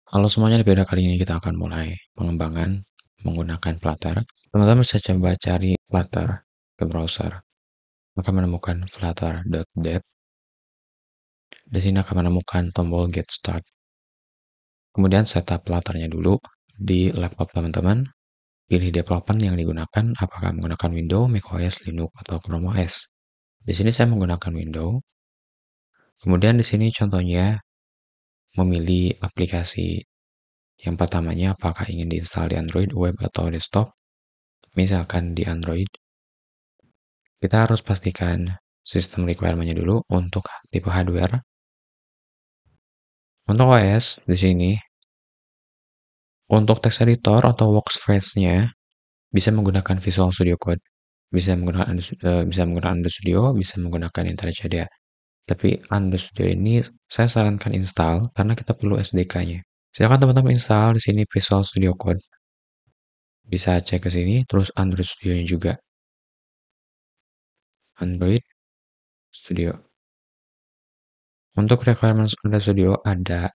Halo semuanya, di video kali ini kita akan mulai pengembangan menggunakan Flutter. Teman-teman bisa coba cari Flutter ke browser. Akan menemukan flutter.dev. Di sini akan menemukan tombol Get Start. Kemudian setup Flutternya dulu di laptop teman-teman. Pilih development yang digunakan, apakah menggunakan Windows, macOS, Linux, atau Chrome OS. Di sini saya menggunakan Windows. Kemudian di sini contohnya memilih aplikasi. Yang pertamanya, apakah ingin diinstal di Android, web, atau desktop. Misalkan di Android, kita harus pastikan sistem requirement-nya dulu untuk tipe hardware. Untuk OS, di sini, untuk text editor atau workspace-nya, bisa menggunakan Visual Studio Code, bisa menggunakan Android Studio, bisa menggunakan IntelliJ IDEA. Tapi Android Studio ini saya sarankan install karena kita perlu SDK-nya. Silakan teman-teman install di sini Visual Studio Code. Bisa cek ke sini, terus Android Studio-nya juga. Android Studio. Untuk requirement Android Studio ada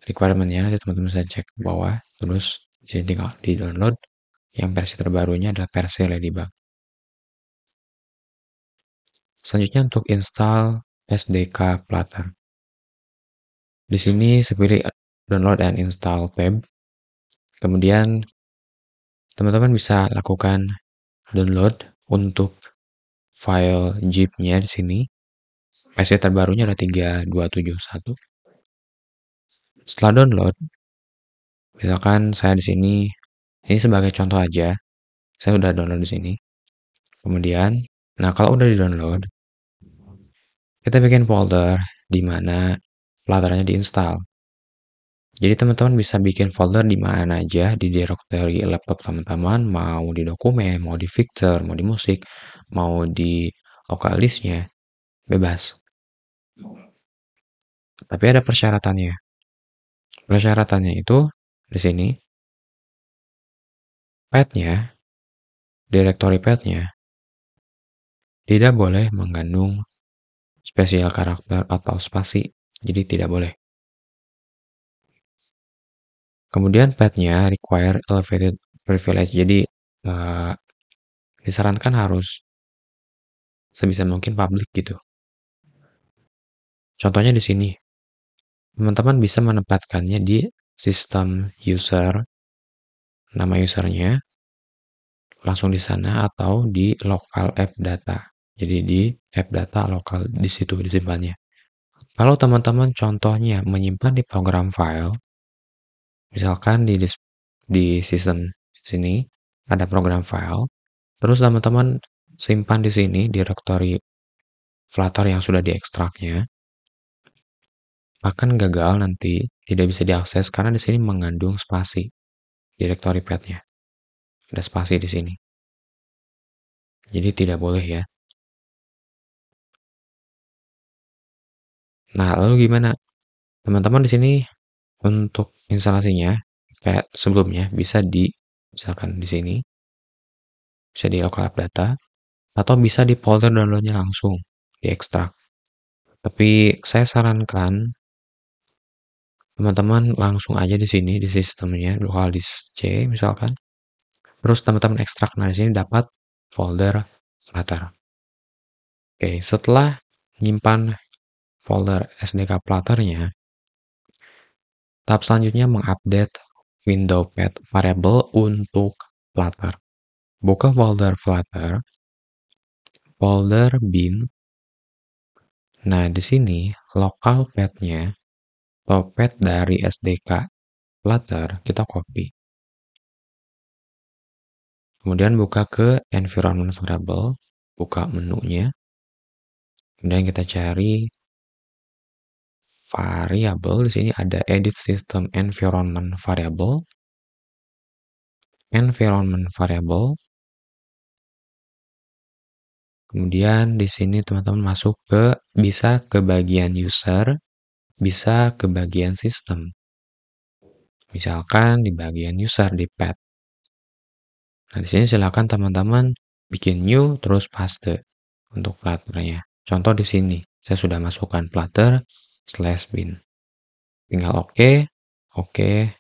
requirement-nya, nanti teman-teman bisa cek ke bawah. Terus di sini tinggal di download. Yang versi terbarunya adalah versi Ladybug. Selanjutnya untuk install SDK Flutter. Di sini saya pilih download and install tab. Kemudian teman-teman bisa lakukan download untuk file zip-nya di sini. Versi terbarunya adalah 3271. Setelah download, misalkan saya di sini, ini sebagai contoh aja, saya udah download di sini. Kemudian, nah kalau udah di-download, kita bikin folder di mana Flutter-nya diinstal. Jadi teman-teman bisa bikin folder di mana aja di directory laptop teman-teman, mau di dokumen, mau di picture, mau di musik, mau di local list-nya, bebas. Tapi ada persyaratannya. Persyaratannya itu di sini, path-nya, directory path-nya, tidak boleh mengandung spesial karakter atau spasi, jadi tidak boleh. Kemudian path-nya require elevated privilege, jadi disarankan harus sebisa mungkin public gitu. Contohnya di sini, teman-teman bisa menempatkannya di sistem user, nama usernya, langsung di sana atau di local app data. Jadi di app data lokal di situ disimpannya. Kalau teman-teman contohnya menyimpan di program file, misalkan di sistem sini ada program file, terus teman-teman simpan di sini directory Flutter yang sudah diekstraknya, akan gagal nanti, tidak bisa diakses karena di sini mengandung spasi directory path-nya. Ada spasi di sini. Jadi tidak boleh ya. Nah, lalu gimana? Teman-teman di sini untuk instalasinya kayak sebelumnya bisa di misalkan di sini bisa di local app data atau bisa di folder downloadnya langsung diekstrak. Tapi saya sarankan teman-teman langsung aja di sini di sistemnya local disk C misalkan. Terus teman-teman ekstrak. Nah, di sini dapat folder Flutter. Oke, setelah nyimpan folder SDK Flutter-nya, tahap selanjutnya mengupdate window path variable untuk Flutter. Buka folder Flutter, folder bin. Nah, di sini local path-nya atau path dari SDK Flutter kita copy. Kemudian buka ke environment variable, buka menunya. Kemudian kita cari variable. Di sini ada edit system environment variable. Environment variable. Kemudian di sini teman-teman masuk bisa ke bagian user, bisa ke bagian sistem. Misalkan di bagian user di path. Nah, di sini silakan teman-teman bikin new terus paste untuk Flutter-nya. Contoh di sini, saya sudah masukkan Flutter/bin. Tinggal oke. oke,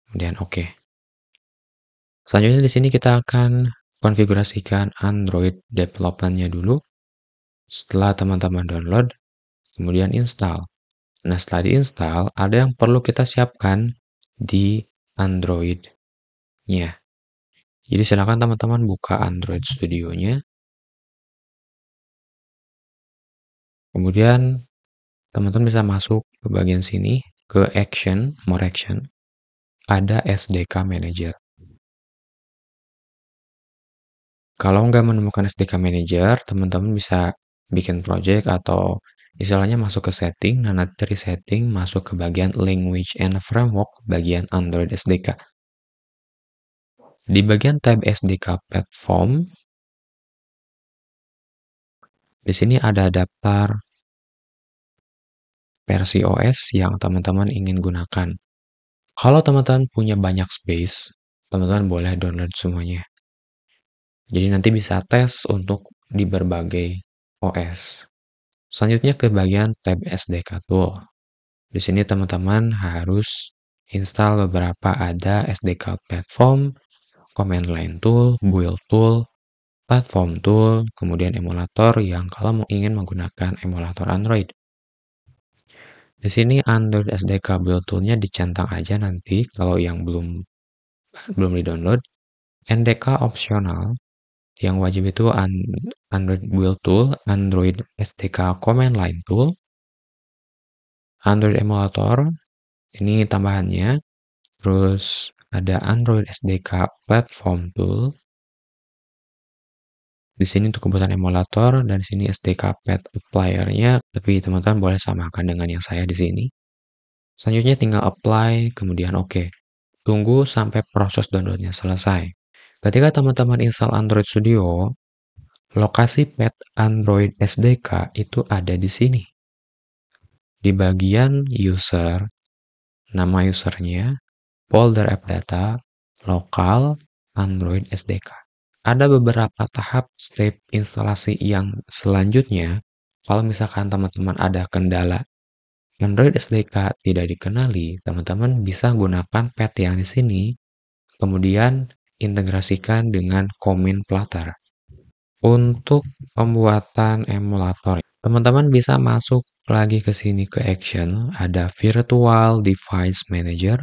kemudian oke. Selanjutnya di sini kita akan konfigurasikan Android development-nya dulu. Setelah teman-teman download, kemudian install. Nah, setelah diinstal, ada yang perlu kita siapkan di Android-nya. Jadi silakan teman-teman buka Android Studio-nya. Kemudian teman-teman bisa masuk ke bagian sini, ke Action, More Action. Ada SDK Manager. Kalau nggak menemukan SDK Manager, teman-teman bisa bikin project atau istilahnya masuk ke setting. Nah, nanti dari setting masuk ke bagian Language and Framework, bagian Android SDK. Di bagian tab SDK Platform, di sini ada daftar versi OS yang teman-teman ingin gunakan. Kalau teman-teman punya banyak space, teman-teman boleh download semuanya. Jadi nanti bisa tes untuk di berbagai OS. Selanjutnya ke bagian tab SDK Tool. Di sini teman-teman harus install beberapa, ada SDK Platform, Command Line Tool, Build Tool, Platform Tool, kemudian emulator yang kalau mau ingin menggunakan emulator Android. Di sini Android SDK Build Tool-nya dicentang aja nanti kalau yang belum di-download. NDK opsional, yang wajib itu Android Build Tool, Android SDK Command Line Tool, Android Emulator, ini tambahannya. Terus ada Android SDK Platform Tool. Di sini untuk kebutuhan emulator dan di sini SDK Pad Applier-nya, tapi teman-teman boleh samakan dengan yang saya di sini. Selanjutnya tinggal apply, kemudian oke. Tunggu sampai proses downloadnya selesai. Ketika teman-teman install Android Studio, lokasi pad Android SDK itu ada di sini. Di bagian user, nama usernya, folder app data, lokal, Android SDK. Ada beberapa tahap step instalasi yang selanjutnya. Kalau misalkan teman-teman ada kendala Android SDK tidak dikenali, teman-teman bisa gunakan pad yang di sini, kemudian integrasikan dengan Common Platter. Untuk pembuatan emulator, teman-teman bisa masuk lagi ke sini ke Action, ada Virtual Device Manager.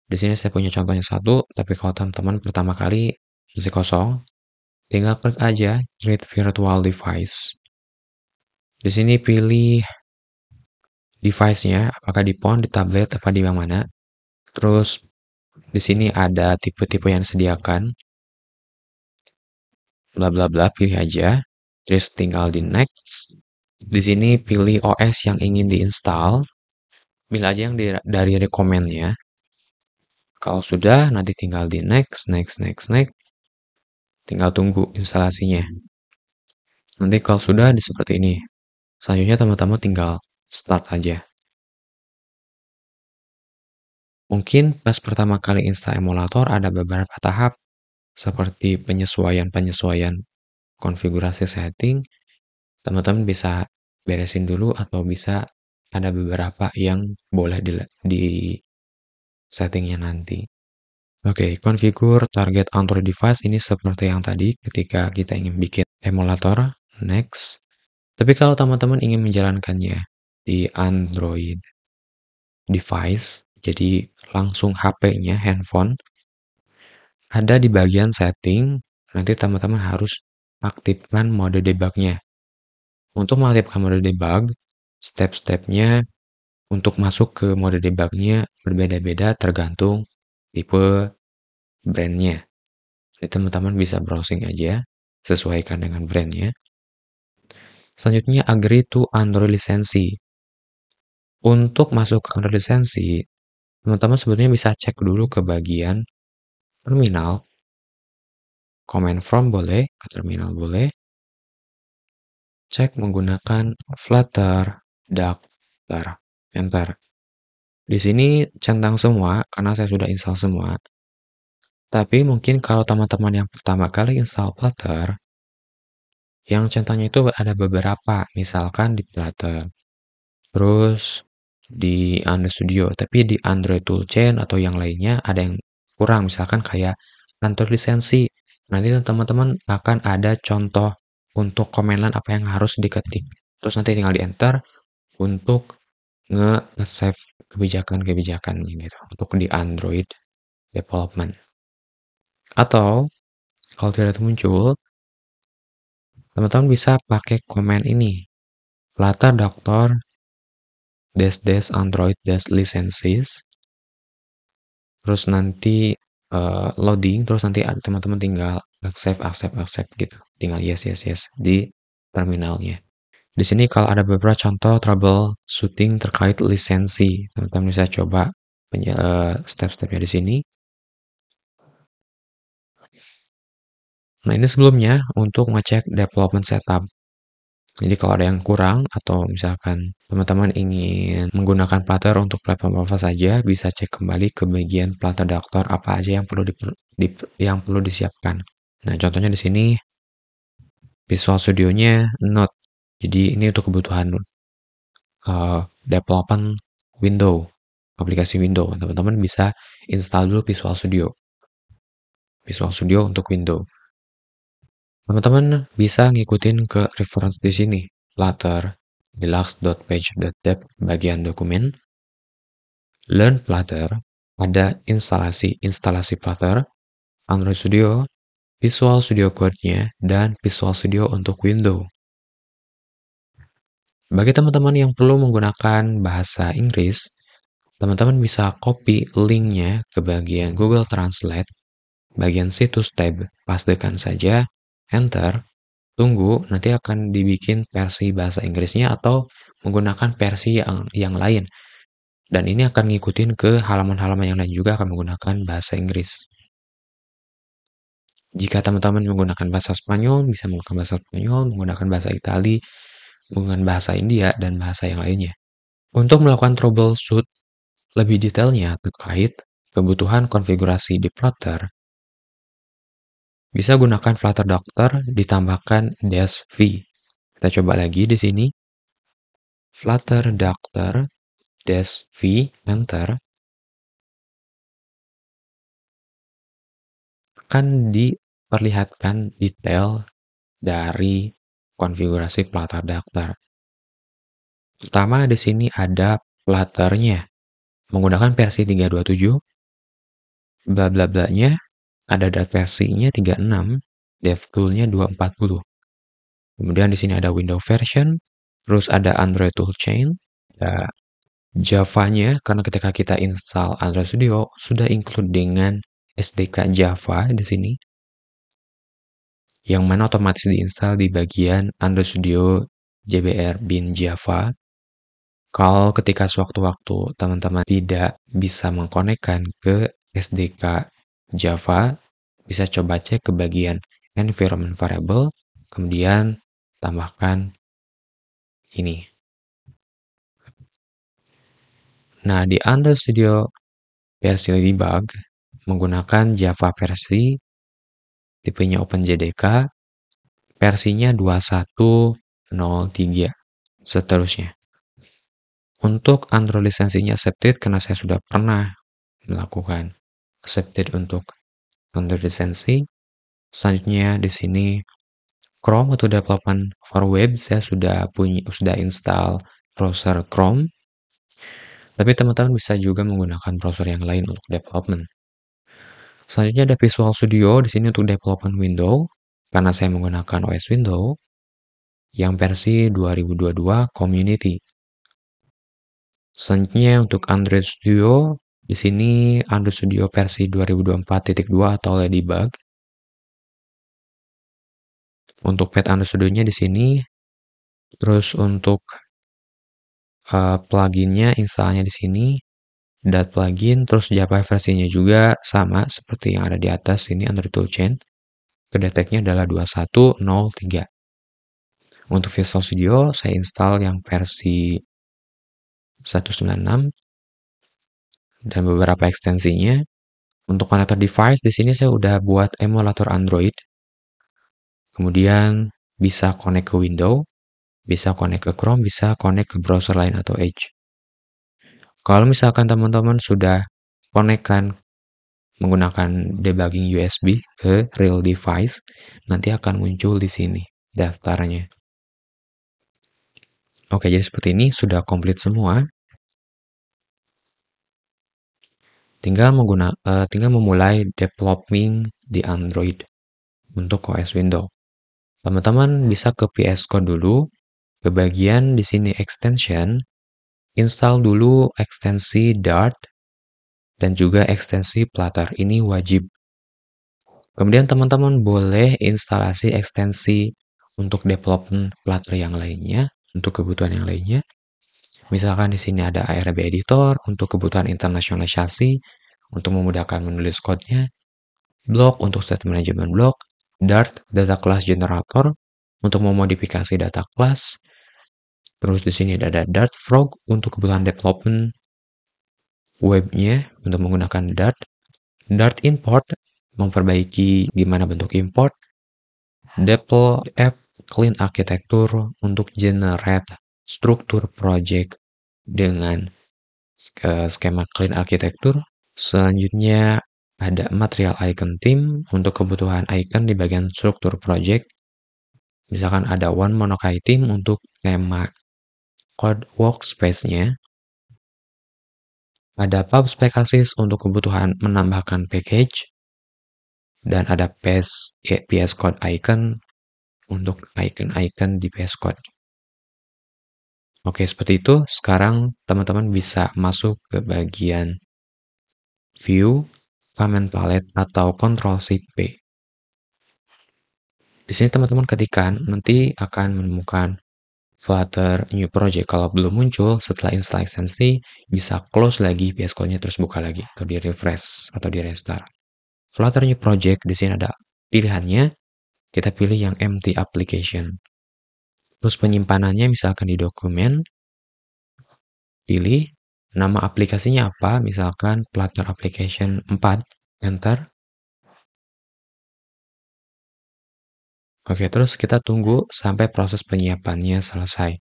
Di sini saya punya contohnya satu, tapi kalau teman-teman pertama kali masih kosong, tinggal klik aja Create Virtual Device. Di sini pilih device-nya, apakah di phone, di tablet, apa di mana. Terus di sini ada tipe-tipe yang disediakan. Bla bla bla, pilih aja. Terus tinggal di next. Di sini pilih OS yang ingin diinstal. Pilih aja yang dari rekomennya. Kalau sudah, nanti tinggal di next, next, next, next. Tinggal tunggu instalasinya. Nanti kalau sudah seperti ini. Selanjutnya teman-teman tinggal start aja. Mungkin pas pertama kali install emulator ada beberapa tahap seperti penyesuaian-penyesuaian konfigurasi setting. Teman-teman bisa beresin dulu atau bisa ada beberapa yang boleh di settingnya nanti. Oke, configure target Android device ini seperti yang tadi ketika kita ingin bikin emulator. Next. Tapi kalau teman-teman ingin menjalankannya di Android device, jadi langsung HP-nya, handphone, ada di bagian setting, nanti teman-teman harus aktifkan mode debug-nya. Untuk mengaktifkan mode debug, step-stepnya untuk masuk ke mode debug-nya berbeda-beda tergantung tipe brand-nya. Jadi teman-teman bisa browsing aja, sesuaikan dengan brand-nya. Selanjutnya, agree to Android lisensi. Untuk masuk ke Android lisensi, teman-teman sebetulnya bisa cek dulu ke bagian terminal. Command from boleh, ke terminal boleh. Cek menggunakan Flutter, Dagger, Enter. Di sini centang semua, karena saya sudah install semua. Tapi mungkin kalau teman-teman yang pertama kali install Flutter, yang centangnya itu ada beberapa, misalkan di Flutter. Terus di Android Studio, tapi di Android Toolchain atau yang lainnya ada yang kurang, misalkan kayak kantor lisensi. Nanti teman-teman akan ada contoh untuk command line apa yang harus diketik. Terus nanti tinggal di enter untuk nge-save kebijakan-kebijakannya gitu untuk di Android development. Atau kalau tidak muncul, teman-teman bisa pakai command ini. Flutter Doctor dash Android dash licenses. Terus nanti loading, terus nanti teman-teman tinggal accept gitu. Tinggal yes di terminalnya. Di sini kalau ada beberapa contoh troubleshooting terkait lisensi, teman-teman bisa coba step-stepnya di sini. Nah, ini sebelumnya untuk ngecek development setup. Jadi kalau ada yang kurang atau misalkan teman-teman ingin menggunakan Flutter untuk platform apa saja, bisa cek kembali ke bagian Flutter Doctor apa aja yang perlu disiapkan. Nah, contohnya di sini Visual Studio-nya Node. Jadi ini untuk kebutuhan development window, aplikasi window. Teman-teman bisa install dulu Visual Studio. Visual Studio untuk window. Teman-teman bisa ngikutin ke reference di sini, Flutter, deluxe.page.dev bagian dokumen, Learn Flutter, ada instalasi Flutter, Android Studio, Visual Studio Code-nya, dan Visual Studio untuk Windows. Bagi teman-teman yang perlu menggunakan bahasa Inggris, teman-teman bisa copy link-nya ke bagian Google Translate, bagian situs tab, pastekan saja, enter, tunggu, nanti akan dibikin versi bahasa Inggrisnya atau menggunakan versi yang lain. Dan ini akan ngikutin ke halaman-halaman yang lain juga akan menggunakan bahasa Inggris. Jika teman-teman menggunakan bahasa Spanyol, bisa menggunakan bahasa Spanyol, menggunakan bahasa Itali, menggunakan bahasa India, dan bahasa yang lainnya. Untuk melakukan troubleshoot lebih detailnya terkait kebutuhan konfigurasi di Flutter, bisa gunakan Flutter Doctor ditambahkan -v. Kita coba lagi di sini. Flutter Doctor -v, enter. Akan diperlihatkan detail dari konfigurasi Flutter Doctor. Pertama di sini ada Flutter-nya menggunakan versi 3.27, bla bla bla-nya ada versinya 36, DevTool-nya 240. Kemudian di sini ada Windows version, terus ada Android Toolchain, ada Java-nya karena ketika kita install Android Studio sudah include dengan SDK Java di sini, yang mana otomatis diinstal di bagian Android Studio JBR bin Java. Kalau ketika sewaktu-waktu teman-teman tidak bisa mengkonekkan ke SDK Java, bisa coba cek ke bagian environment variable, kemudian tambahkan ini. Nah, di Android Studio versi Ladybug menggunakan Java versi tipenya OpenJDK, versinya 2103, seterusnya. Untuk Android lisensinya accepted karena saya sudah pernah melakukan accepted untuk Android lisensi. Selanjutnya di sini Chrome untuk development for web saya sudah install browser Chrome. Tapi teman-teman bisa juga menggunakan browser yang lain untuk development. Selanjutnya ada Visual Studio di sini untuk development window karena saya menggunakan OS Windows yang versi 2022 Community. Selanjutnya untuk Android Studio, di sini Android Studio versi 2024.2 atau Ladybug. Untuk pet Android Studio-nya di sini. Terus untuk pluginnya, installnya di sini. Dat plugin, terus Java versinya juga sama seperti yang ada di atas ini Android Toolchain. Kedeteknya adalah 2103. Untuk Visual Studio, saya install yang versi 196 dan beberapa ekstensinya. Untuk konektor device di sini saya udah buat emulator Android. Kemudian bisa connect ke Windows, bisa connect ke Chrome, bisa connect ke browser lain atau Edge. Kalau misalkan teman-teman sudah konekkan menggunakan debugging USB ke real device, nanti akan muncul di sini daftarnya. Oke, jadi seperti ini sudah komplit semua. Tinggal memulai developing di Android untuk OS Windows. Teman-teman bisa ke VS Code dulu, ke bagian di sini extension, install dulu ekstensi Dart dan juga ekstensi Flutter. Ini wajib. Kemudian teman-teman boleh instalasi ekstensi untuk development Flutter yang lainnya, untuk kebutuhan yang lainnya. Misalkan di sini ada ARB editor untuk kebutuhan internasionalisasi, untuk memudahkan menulis code-nya, block untuk state management block, Dart data class generator untuk memodifikasi data class. Terus di sini ada Dart Frog untuk kebutuhan development webnya untuk menggunakan Dart. Dart import memperbaiki gimana bentuk import. Deploy app clean architecture untuk generate struktur project dengan skema clean architecture. Selanjutnya ada material icon theme untuk kebutuhan icon di bagian struktur project. Misalkan ada one monokai theme untuk tema code workspace-nya. Ada pub spec assist untuk kebutuhan menambahkan package. Dan ada PS Code icon untuk icon-icon di PS Code. Oke, seperti itu. Sekarang teman-teman bisa masuk ke bagian View, Command Palette, atau Ctrl+C+P. Di sini teman-teman ketikkan, nanti akan menemukan Flutter New Project. Kalau belum muncul, setelah install ekstensi, bisa close lagi VS Code-nya, terus buka lagi, atau di refresh, atau di restart. Flutter New Project, di sini ada pilihannya. Kita pilih yang empty application. Terus penyimpanannya misalkan di dokumen. Pilih nama aplikasinya apa, misalkan Flutter Application 4. Enter. Oke, terus kita tunggu sampai proses penyiapannya selesai.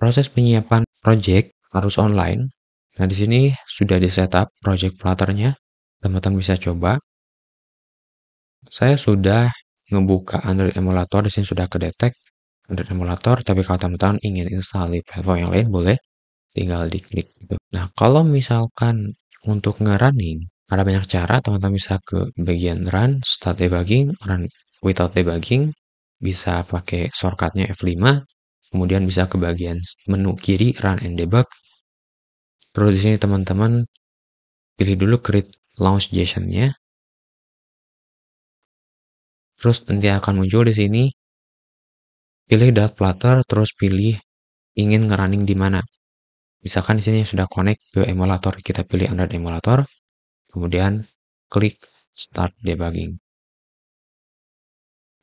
Proses penyiapan project harus online. Nah, di sini sudah di-setup project Flutter-nya. Teman-teman bisa coba. Saya sudah ngebuka Android emulator, di sini sudah kedetek Android emulator, tapi kalau teman-teman ingin install di platform yang lain boleh tinggal diklik gitu. Nah, kalau misalkan untuk nge-running, ada banyak cara, teman-teman bisa ke bagian run, start debugging, run without debugging, bisa pakai shortcutnya F5, kemudian bisa ke bagian menu kiri, run and debug. Terus di sini teman-teman pilih dulu create launch JSON-nya. Terus nanti akan muncul di sini, pilih .flutter, terus pilih ingin nge-running di mana. Misalkan di sini sudah connect ke emulator, kita pilih Android emulator, kemudian klik Start Debugging.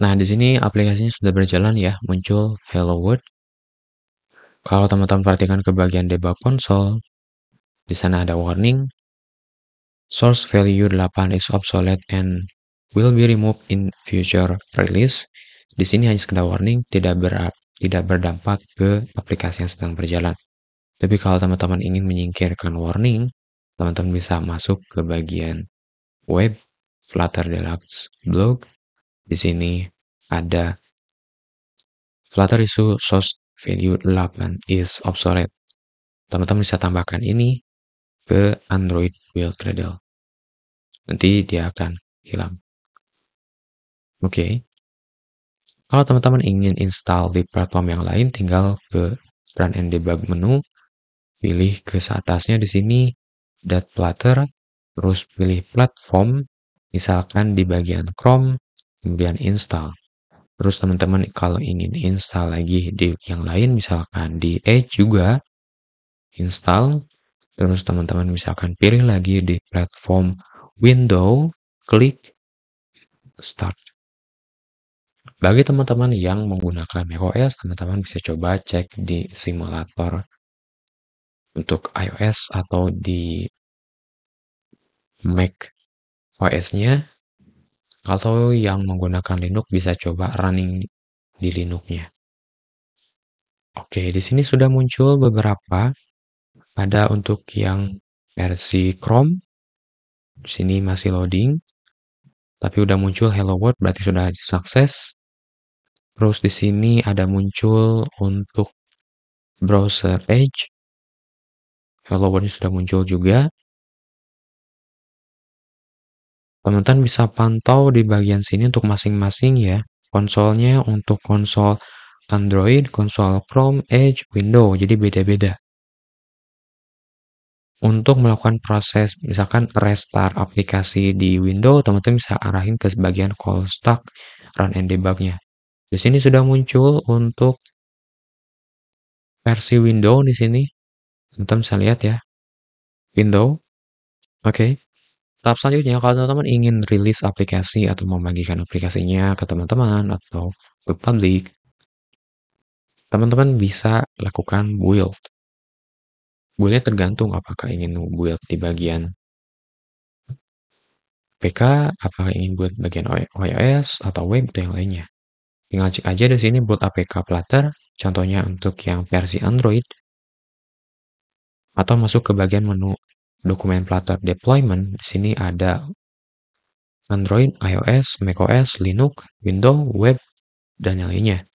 Nah, di sini aplikasinya sudah berjalan ya, muncul Hello World. Kalau teman-teman perhatikan ke bagian debug console, di sana ada warning, source value 8 is obsolete and will be removed in future release. Di sini hanya sekedar warning, tidak berdampak ke aplikasi yang sedang berjalan. Tapi kalau teman-teman ingin menyingkirkan warning, teman-teman bisa masuk ke bagian web, Flutter Deluxe blog. Di sini ada Flutter issue source value 8 is obsolete. Teman-teman bisa tambahkan ini ke Android build Gradle. Nanti dia akan hilang. Oke. Kalau teman-teman ingin install di platform yang lain, tinggal ke Run and Debug menu, pilih ke atasnya di sini .flutter, terus pilih platform, misalkan di bagian Chrome, kemudian install. Terus teman-teman kalau ingin install lagi di yang lain, misalkan di Edge juga, install. Terus teman-teman misalkan pilih lagi di platform Windows, klik Start. Bagi teman-teman yang menggunakan macOS, teman-teman bisa coba cek di simulator untuk iOS atau di Mac OS-nya. Atau yang menggunakan Linux bisa coba running di Linux-nya. Oke, di sini sudah muncul beberapa Ada untuk yang versi Chrome, di sini masih loading, tapi udah muncul Hello World berarti sudah sukses. Terus di sini ada muncul untuk browser Edge. Hello World sudah muncul juga. Teman-teman bisa pantau di bagian sini untuk masing-masing ya. Konsolnya untuk konsol Android, konsol Chrome, Edge, Windows, jadi beda-beda. Untuk melakukan proses misalkan restart aplikasi di Windows, teman-teman bisa arahin ke bagian call stack run and debug-nya. Di sini sudah muncul untuk versi Windows di sini. Teman-teman bisa lihat ya. Windows. Oke. Tahap selanjutnya, kalau teman-teman ingin rilis aplikasi atau membagikan aplikasinya ke teman-teman atau ke publik, teman-teman bisa lakukan build. Build-nya tergantung apakah ingin build di bagian APK, apakah ingin build bagian iOS atau web dan yang lainnya. Tinggal cek aja di sini build APK Flutter, contohnya untuk yang versi Android, atau masuk ke bagian menu dokumen Flutter deployment. Di sini ada Android, iOS, macOS, Linux, Windows, web, dan yang lainnya.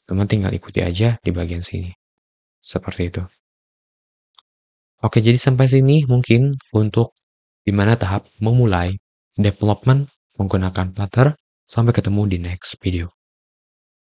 Teman tinggal ikuti aja di bagian sini. Seperti itu. Oke, jadi sampai sini mungkin untuk dimana tahap memulai development menggunakan Flutter. Sampai ketemu di next video.